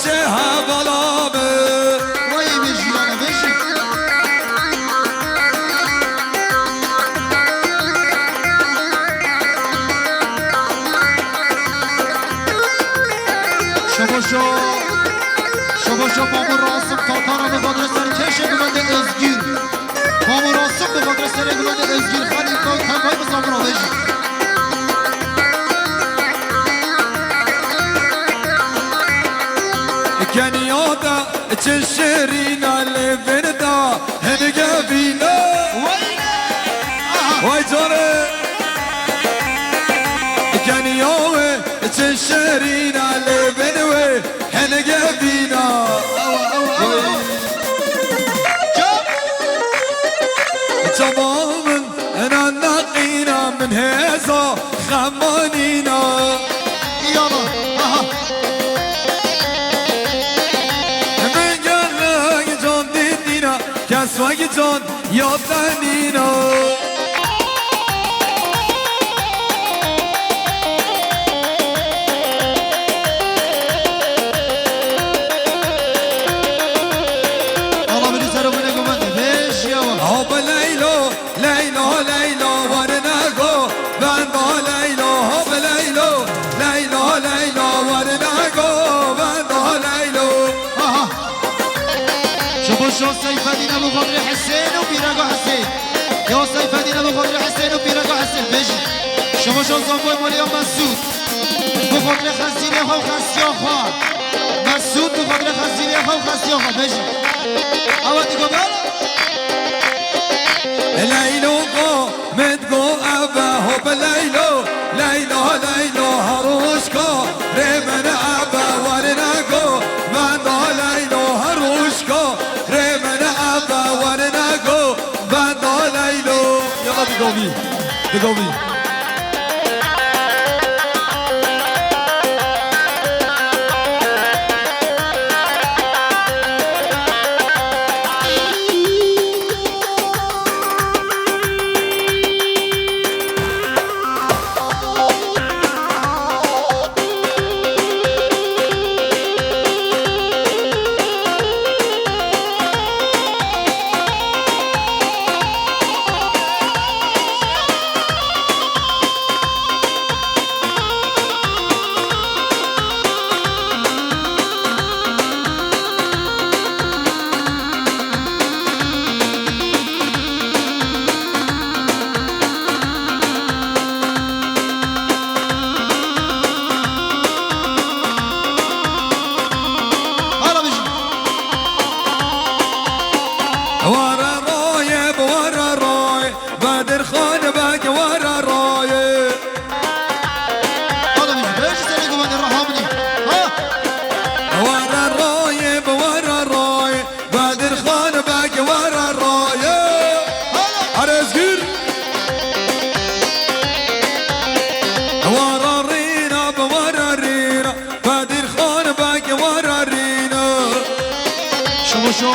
شها ظلامه وي بيجي انا بيجي شباشا مامور راسم تاتارا به قدر سرکش بلند ازگیر مامور راسم به قدر سر بلند ازگیر خالی تنگای بزامون را بيجي كان يودا تشرينا لفردا هنقا بينا واي جوري كان يوم تشرينا لفنوي هنقا بينا تماما انا نقينا من هذا خمانينا يلا سواقي جون يوطنينا الله بنسر وبنقو من بيش يوا هوب ليلو ليلو ليلو ورناقو باندو ليلو هوب ليلو ليلو ليلو ورناقو باندو ليلو شو سيف الدين ابو فضل حسين وبيراقو حسين يا سيف الدين ابو فضل حسين وبيراقو حسين بيجي شو زنبوي مولي مسعود بفضل خزينه خو خسيو خان مسعود بفضل خزينه خو خسيو خان بيجي اوادي قبل ليلو قو مدقو ابا هوب ليلو ليلو ليلو هروشكو ريمن ابا ورناقو باندو ليلو هروشكو ريمن ابا ورناقو باندو ليلو يلا بقومي بقومي شو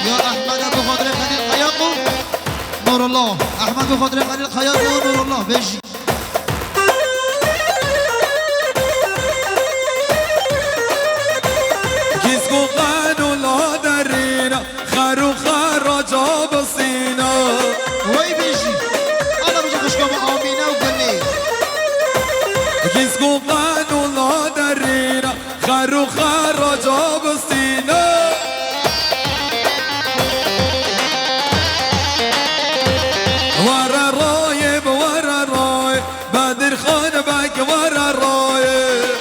يا احمد ابو خضر خليل خياطو نور الله احمد ابو خضر خليل خياطو نور الله بيجي كيسكو قانو لا درينا خارو خرجا بصينا وي بيجي انا بيجي خشكم امينه وقلي كيسكو قانو لا درينا خارو خرجا بصينا ورا رايب ورا رايب بدر خان بك ورا رايب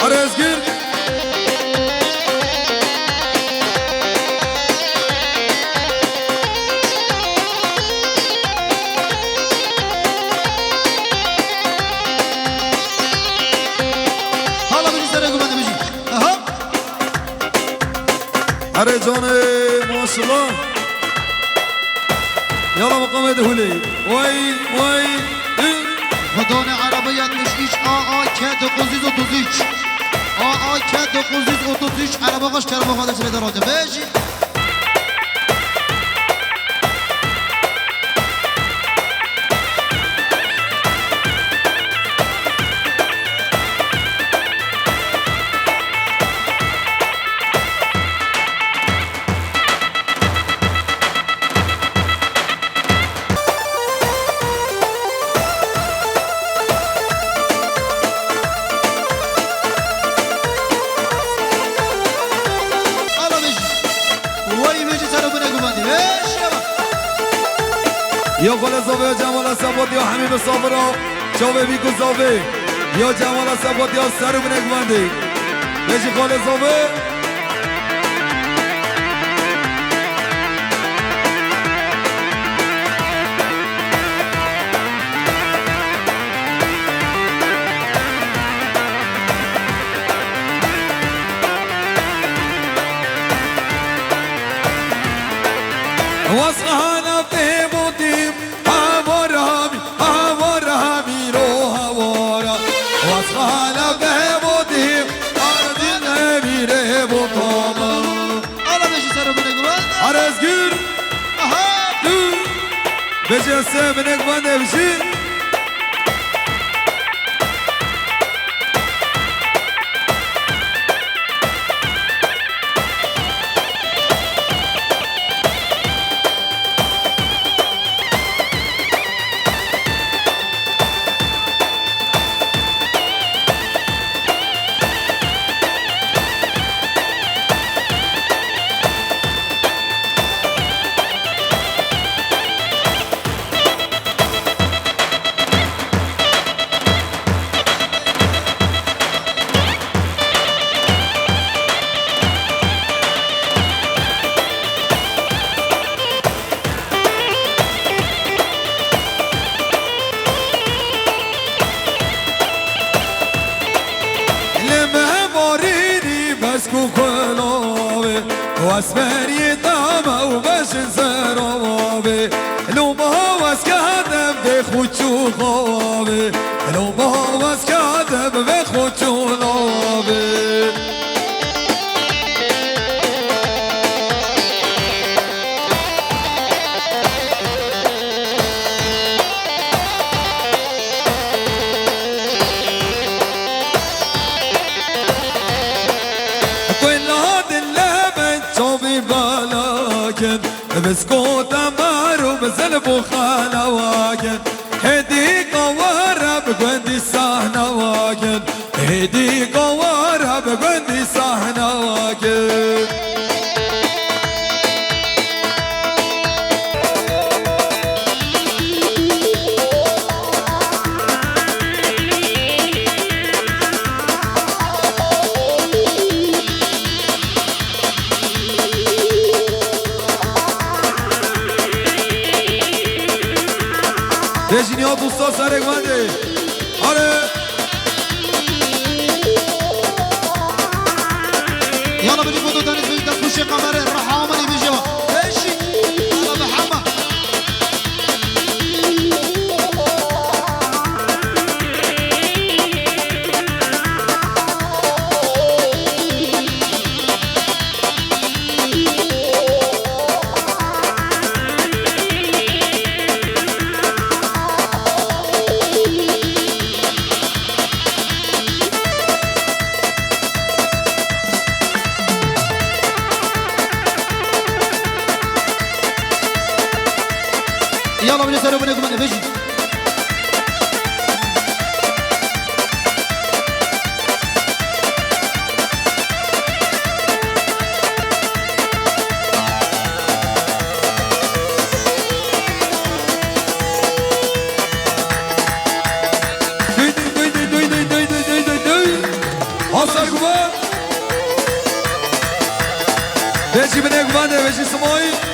ارزقر يلا مقام دهولي وي وي خدان عربیت میشیش که 933 که 933 عربه قاش کربه خودش به دراجه بشی یا خال زاوه یا جمال سبات یا حمیم صابرا چاوه بیکو زاوه یا جمال سبات یا سر بنک بنده بشی خال زاوه واسقها بودیم هوارهمی رو هوارا واسقها بودیم آردین نمیره بطاما آلا بشی سر بنک بنده عرزگیر بجسه بنک بنده بشی واسمري طامة وبشن سرابي لو ما هو اسكادم بخوتشو غابي لو ما هو اسكادم بخوتشو غابي بسكوت امارو بزلب وخانا واجد هدي قوارة بقندي سهنا واجد هدي قوارة بقندي سهنا واجد بشینی دوستا سرک بنده آره يلا بدي فوتو تاني في دفوش قمر الرحامة اللي بيجوا ايشي يلا محمد يلا بدي سرو بنكم انا بيجي بيجي بنك بنده بيجي سموي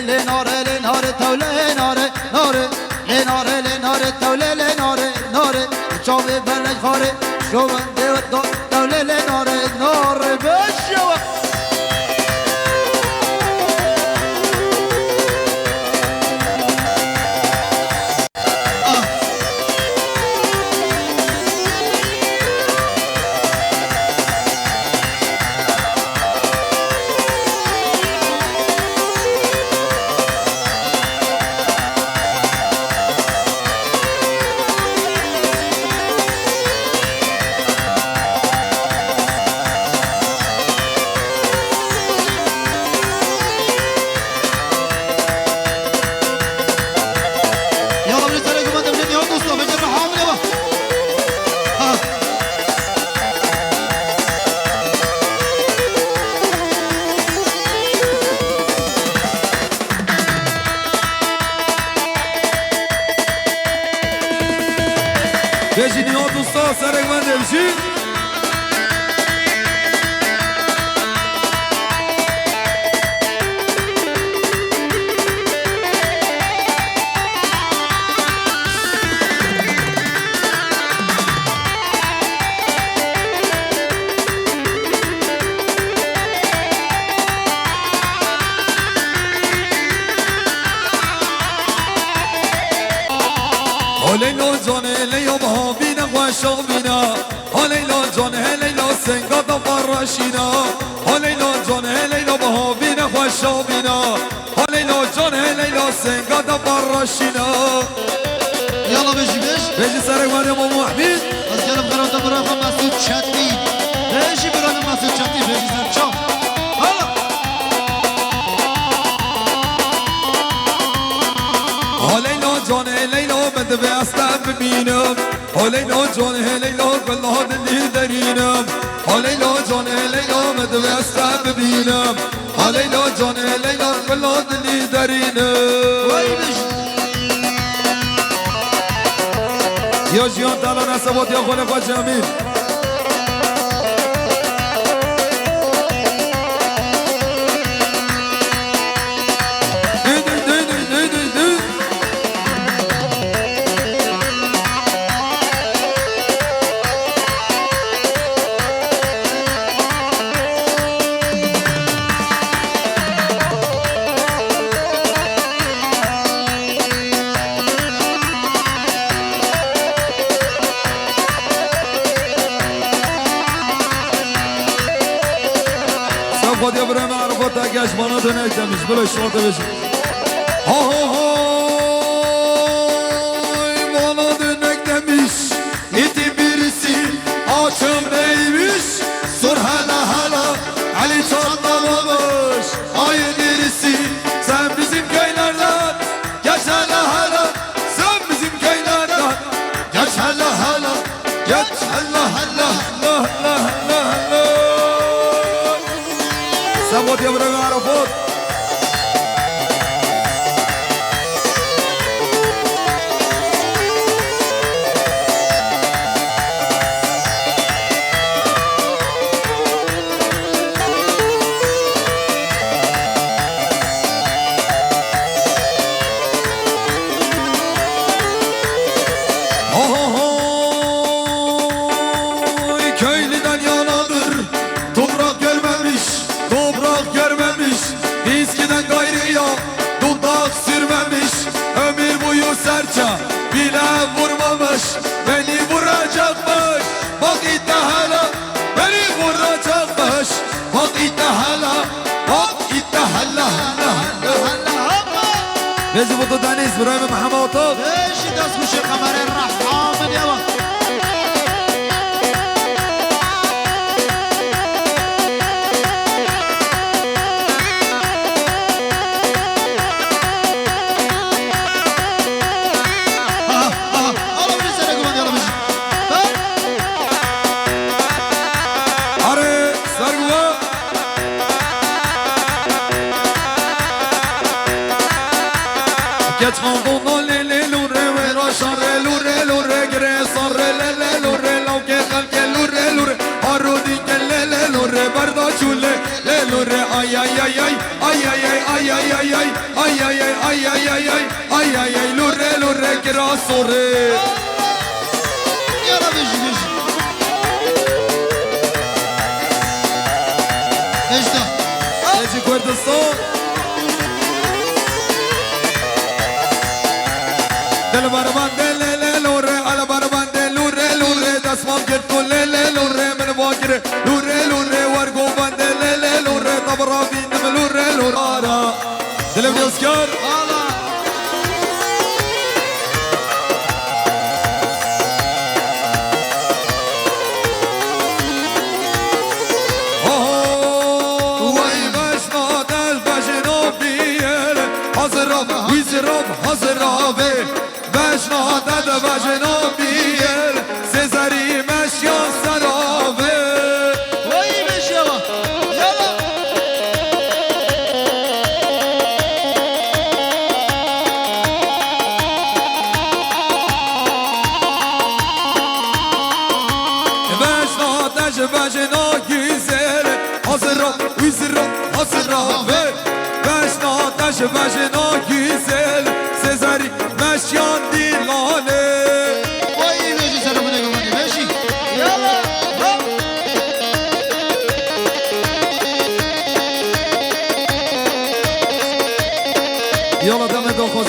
لنار لنار تولى نار نار لنار لنار تولى لنار نار شوف بلد خاري شوف تولى لنار نار بشوا بيجي نيوت وسطا سرق من دمشي هليلو جون هليو بهابينا وشابينا هليلو جون هليلو سنگادا فراشينا هليلو جون هليلو بهابينا وشابينا هليلو جون هليلو سنگادا فراشينا يلا بيجي بيجي سرق مريم ابو حميد از جلب قرار برای مسعود چطی بيجي برای مسعود چطی بيجي سرچا هليلو جون هليلو بد بأستاب ببينم هليلو جون هليلو كل هذا اللي درينم هليلو جون هليلو بد بأستاب ببينم هليلو جون هليلو كل هذا اللي درينم يا جيان تعالوا نسبوت يا خلفاء جميل خود يا برا معرفة تاقاش بنا دنيك دمش بلا الشرطة بشي ها ها هاي بنا دنيك دمش يتي برسي عاشم نيمش صور هلا هلا علي شرطة بابش آي نرسي سن bizim köylerden geç hala hala sen bizim köylerden geç hala hala geç hala hala hala hala hala سبوت يا ابراهيم عرفات köylüden yanadır toprak görmemiş toprak görmemiş viskiden gayrıya dudak sürmemiş ömür boyu serça bile vurmamış beni vuracakmış bak itte hala beni vuracakmış bak itte hala bak itte hala hala hala hala Bezi bu da deniz İbrahim Muhammed Otok بيجي داس مش قمر الرحمن يلا Ay ay ay ay lure lure grasore يلا بيجي بيجي ايش ده Leggi Kurdistan Del barban del lure al barban del lure dasman gir kul lure min bakir lure wargo bandel lure tabra bin lure ara Del Oscar الله hazır abi Beşna dede beşna bir Sezeri meşyan sarabe وي ماشي يلا يلا Beşna dede beşna güzel Hazır abi Beşna dede beşna güzel Sezeri meşyan dilane وي ماشي سلام عليكم ماشي يلا هوب Yala deme de o